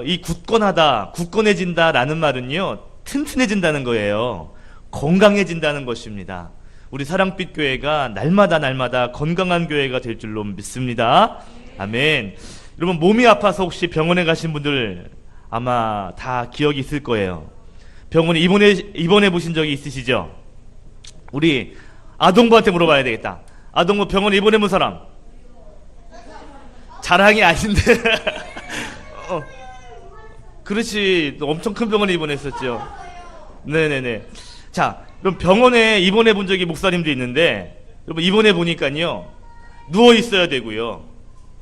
이 굳건하다, 굳건해진다라는 말은요, 튼튼해진다는 거예요. 건강해진다는 것입니다. 우리 사랑빛 교회가 날마다 건강한 교회가 될 줄로 믿습니다. 아멘. 여러분, 몸이 아파서 혹시 병원에 가신 분들 아마 다 기억이 있을 거예요. 병원에 입원해 보신 적이 있으시죠? 우리 아동부한테 물어봐야 되겠다. 아동부 병원에 입원해 본 사람? 자랑이 아닌데. 그렇지. 엄청 큰 병원에 입원했었죠. 네네네. 자, 그럼 병원에 입원해 본 적이 목사님도 있는데, 여러분 입원해 보니까요, 누워 있어야 되고요.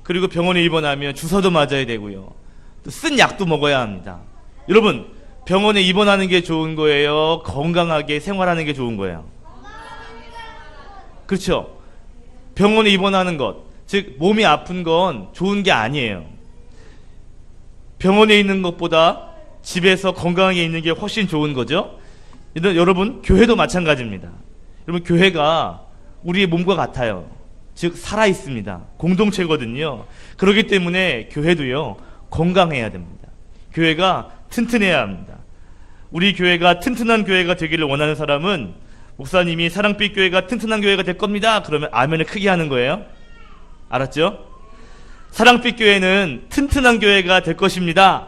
그리고 병원에 입원하면 주사도 맞아야 되고요. 또 쓴 약도 먹어야 합니다. 여러분, 병원에 입원하는 게 좋은 거예요? 건강하게 생활하는 게 좋은 거예요? 그렇죠. 병원에 입원하는 것, 즉 몸이 아픈 건 좋은 게 아니에요. 병원에 있는 것보다 집에서 건강하게 있는 게 훨씬 좋은 거죠. 여러분, 교회도 마찬가지입니다. 여러분, 교회가 우리의 몸과 같아요. 즉 살아 있습니다. 공동체거든요. 그렇기 때문에 교회도요, 건강해야 됩니다. 교회가 튼튼해야 합니다. 우리 교회가 튼튼한 교회가 되기를 원하는 사람은, 목사님이 사랑빛 교회가 튼튼한 교회가 될 겁니다, 그러면 아멘을 크게 하는 거예요. 알았죠? 사랑빛 교회는 튼튼한 교회가 될 것입니다.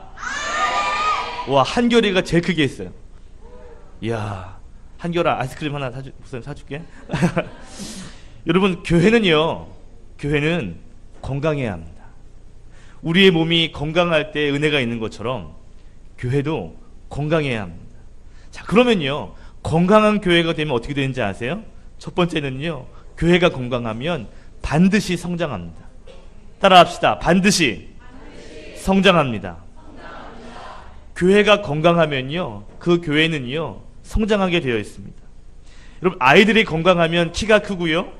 와, 한결이가 제일 크게 했어요. 이야, 한결아, 아이스크림 하나 목사님 사줄게. 여러분, 교회는 건강해야 합니다. 우리의 몸이 건강할 때 은혜가 있는 것처럼 교회도 건강해야 합니다. 자, 그러면요, 건강한 교회가 되면 어떻게 되는지 아세요? 첫 번째는요, 교회가 건강하면 반드시 성장합니다. 따라합시다. 반드시 성장합니다. 교회가 건강하면요, 그 교회는요, 성장하게 되어 있습니다. 여러분, 아이들이 건강하면 키가 크고요,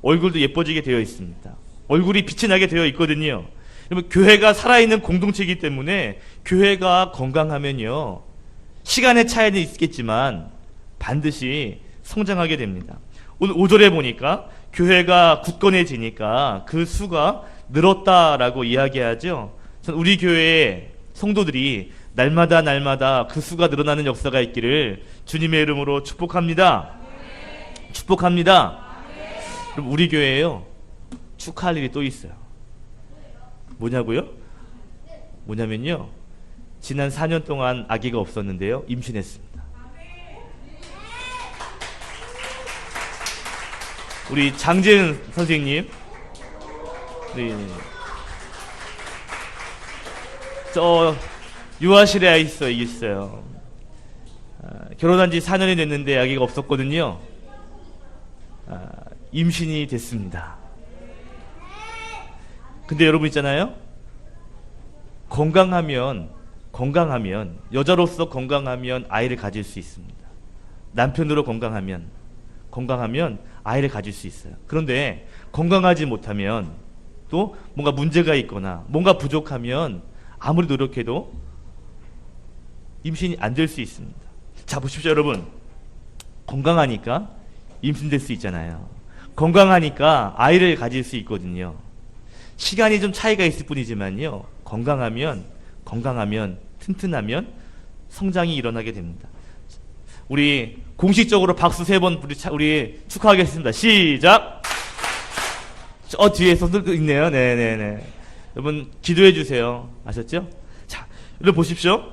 얼굴도 예뻐지게 되어 있습니다. 얼굴이 빛이 나게 되어 있거든요. 여러분, 교회가 살아있는 공동체이기 때문에 교회가 건강하면요, 시간의 차이는 있겠지만 반드시 성장하게 됩니다. 오늘 5절에 보니까 교회가 굳건해지니까 그 수가 늘었다라고 이야기하죠. 우리 교회의 성도들이 날마다 그 수가 늘어나는 역사가 있기를 주님의 이름으로 축복합니다. 축복합니다. 그럼 우리 교회에요, 축하할 일이 또 있어요. 뭐냐고요? 뭐냐면요, 지난 4년 동안 아기가 없었는데요, 임신했습니다. 우리 장재은 선생님, 저 유아실에 있어요. 결혼한 지 4년이 됐는데 아기가 없었거든요. 임신이 됐습니다. 근데 여러분 있잖아요, 건강하면 여자로서 건강하면 아이를 가질 수 있습니다. 남편으로 건강하면 아이를 가질 수 있어요. 그런데 건강하지 못하면, 또 뭔가 문제가 있거나 뭔가 부족하면 아무리 노력해도 임신이 안 될 수 있습니다. 자, 보십시오 여러분, 건강하니까 임신될 수 있잖아요. 건강하니까 아이를 가질 수 있거든요. 시간이 좀 차이가 있을 뿐이지만요, 건강하면 튼튼하면 성장이 일어나게 됩니다. 우리 공식적으로 박수 3번 우리 축하하겠습니다. 시작. 저 뒤에 손들도 있네요. 네네네. 여러분 기도해 주세요. 아셨죠? 자, 여러분 보십시오.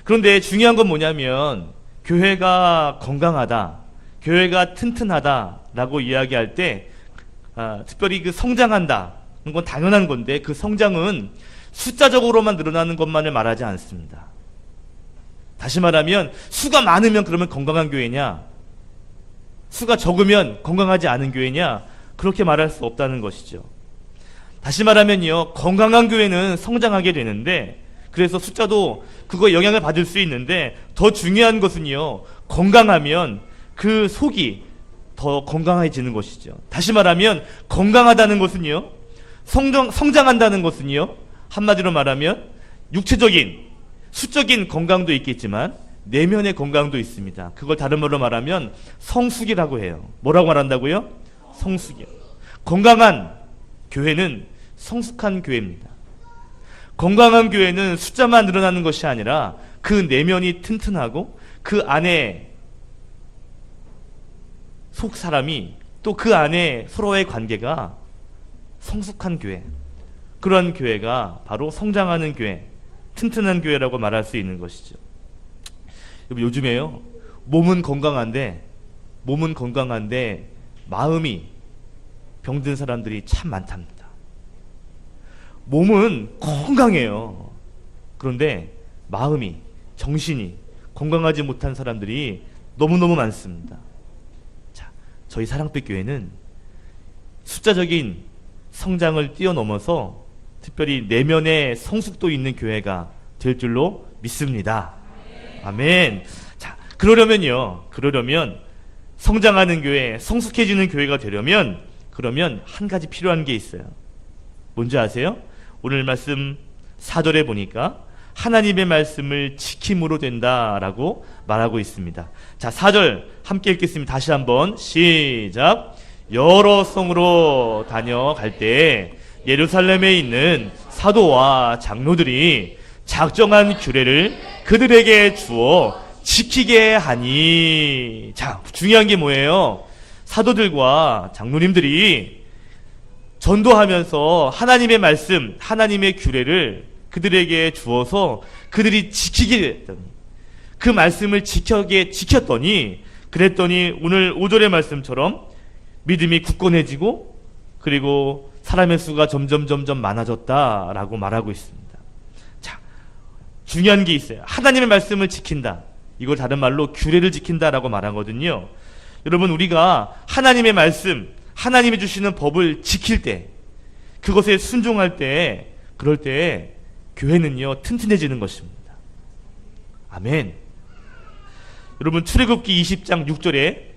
그런데 중요한 건 뭐냐면, 교회가 건강하다, 교회가 튼튼하다라고 이야기할 때 특별히 그 성장한다, 건 당연한 건데, 그 성장은 숫자적으로만 늘어나는 것만을 말하지 않습니다. 다시 말하면, 수가 많으면 그러면 건강한 교회냐, 수가 적으면 건강하지 않은 교회냐, 그렇게 말할 수 없다는 것이죠. 다시 말하면요, 건강한 교회는 성장하게 되는데, 그래서 숫자도 그거에 영향을 받을 수 있는데, 더 중요한 것은요, 건강하면 그 속이 더 건강해지는 것이죠. 다시 말하면 건강하다는 것은요, 성장한다는 것은요, 한마디로 말하면 육체적인 수적인 건강도 있겠지만 내면의 건강도 있습니다. 그걸 다른 말로 말하면 성숙이라고 해요. 뭐라고 말한다고요? 성숙이요. 건강한 교회는 성숙한 교회입니다. 건강한 교회는 숫자만 늘어나는 것이 아니라 그 내면이 튼튼하고 그 안에 속 사람이 또 그 안에 서로의 관계가 성숙한 교회, 그러한 교회가 바로 성장하는 교회, 튼튼한 교회라고 말할 수 있는 것이죠. 요즘에요, 몸은 건강한데 마음이 병든 사람들이 참 많답니다. 몸은 건강해요. 그런데 마음이, 정신이 건강하지 못한 사람들이 너무너무 많습니다. 자, 저희 사랑빛 교회는 숫자적인 성장을 뛰어넘어서 특별히 내면의 성숙도 있는 교회가 될 줄로 믿습니다. 아멘. 자, 그러려면 성장하는 교회, 성숙해지는 교회가 되려면 그러면 한 가지 필요한 게 있어요. 뭔지 아세요? 오늘 말씀 4절에 보니까 하나님의 말씀을 지킴으로 된다라고 말하고 있습니다. 자, 4절 함께 읽겠습니다. 다시 한번 시작. 여러 성으로 다녀갈 때 예루살렘에 있는 사도와 장로들이 작정한 규례를 그들에게 주어 지키게 하니. 자, 중요한 게 뭐예요? 사도들과 장로님들이 전도하면서 하나님의 말씀, 하나님의 규례를 그들에게 주어서 그들이 지키게 됐더니, 그 말씀을 지켰더니, 그랬더니 오늘 5절의 말씀처럼 믿음이 굳건해지고 그리고 사람의 수가 점점 많아졌다라고 말하고 있습니다. 자, 중요한 게 있어요. 하나님의 말씀을 지킨다. 이걸 다른 말로 규례를 지킨다라고 말하거든요. 여러분, 우리가 하나님의 말씀, 하나님이 주시는 법을 지킬 때, 그것에 순종할 때, 그럴 때 교회는요 튼튼해지는 것입니다. 아멘. 여러분, 출애굽기 20장 6절에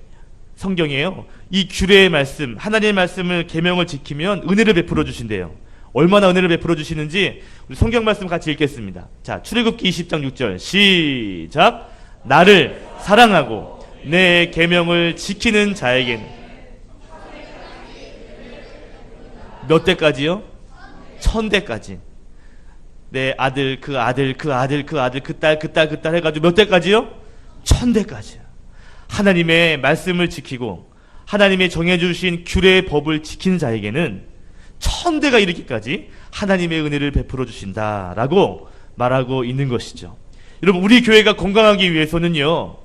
성경이에요. 이 규례의 말씀, 하나님의 말씀을 계명을 지키면 은혜를 베풀어 주신대요. 얼마나 은혜를 베풀어 주시는지 우리 성경 말씀 같이 읽겠습니다. 자, 출애굽기 20장 6절 시작. 나를 사랑하고 내 계명을 지키는 자에게는 몇 대까지요? 1000대까지. 내 아들, 그 아들, 그 아들, 그 아들, 그 딸, 그 딸, 그 딸 해가지고 몇 대까지요? 1000대까지요. 하나님의 말씀을 지키고 하나님의 정해주신 규례의 법을 지키는 자에게는 1000대가 이르기까지 하나님의 은혜를 베풀어 주신다라고 말하고 있는 것이죠. 여러분, 우리 교회가 건강하기 위해서는요,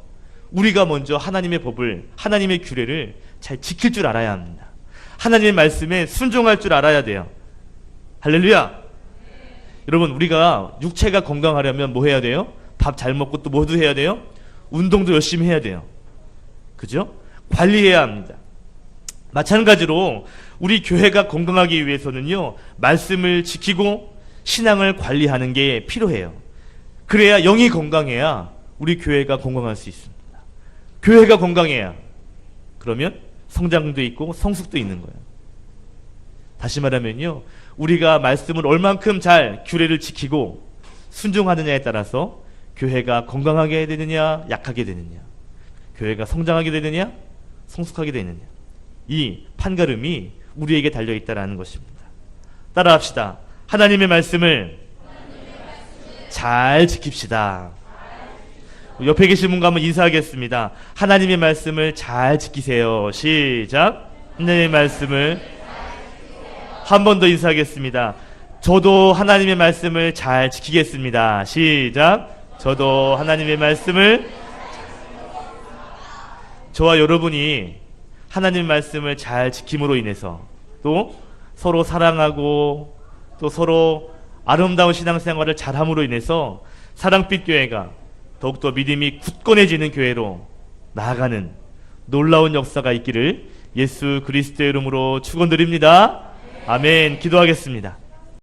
우리가 먼저 하나님의 법을, 하나님의 규례를 잘 지킬 줄 알아야 합니다. 하나님의 말씀에 순종할 줄 알아야 돼요. 할렐루야. 여러분, 우리가 육체가 건강하려면 뭐 해야 돼요? 밥 잘 먹고 또 뭐도 해야 돼요? 운동도 열심히 해야 돼요. 그죠? 관리해야 합니다. 마찬가지로 우리 교회가 건강하기 위해서는요, 말씀을 지키고 신앙을 관리하는 게 필요해요. 그래야 영이 건강해야 우리 교회가 건강할 수 있습니다. 교회가 건강해야 그러면 성장도 있고 성숙도 있는 거예요. 다시 말하면요, 우리가 말씀을 얼만큼 잘 규례를 지키고 순종하느냐에 따라서 교회가 건강하게 되느냐 약하게 되느냐, 교회가 성장하게 되느냐 성숙하게 되느냐, 이 판가름이 우리에게 달려있다는 것입니다. 따라합시다. 하나님의 말씀을 잘 지킵시다. 옆에 계신 분과 한번 인사하겠습니다. 하나님의 말씀을 잘 지키세요. 시작. 하나님의 말씀을. 한 번 더 인사하겠습니다. 저도 하나님의 말씀을 잘 지키겠습니다. 시작. 저도 하나님의 말씀을. 저와 여러분이 하나님의 말씀을 잘 지킴으로 인해서 또 서로 사랑하고 또 서로 아름다운 신앙생활을 잘함으로 인해서 사랑빛 교회가 더욱더 믿음이 굳건해지는 교회로 나아가는 놀라운 역사가 있기를 예수 그리스도의 이름으로 축원드립니다. 아멘. 기도하겠습니다.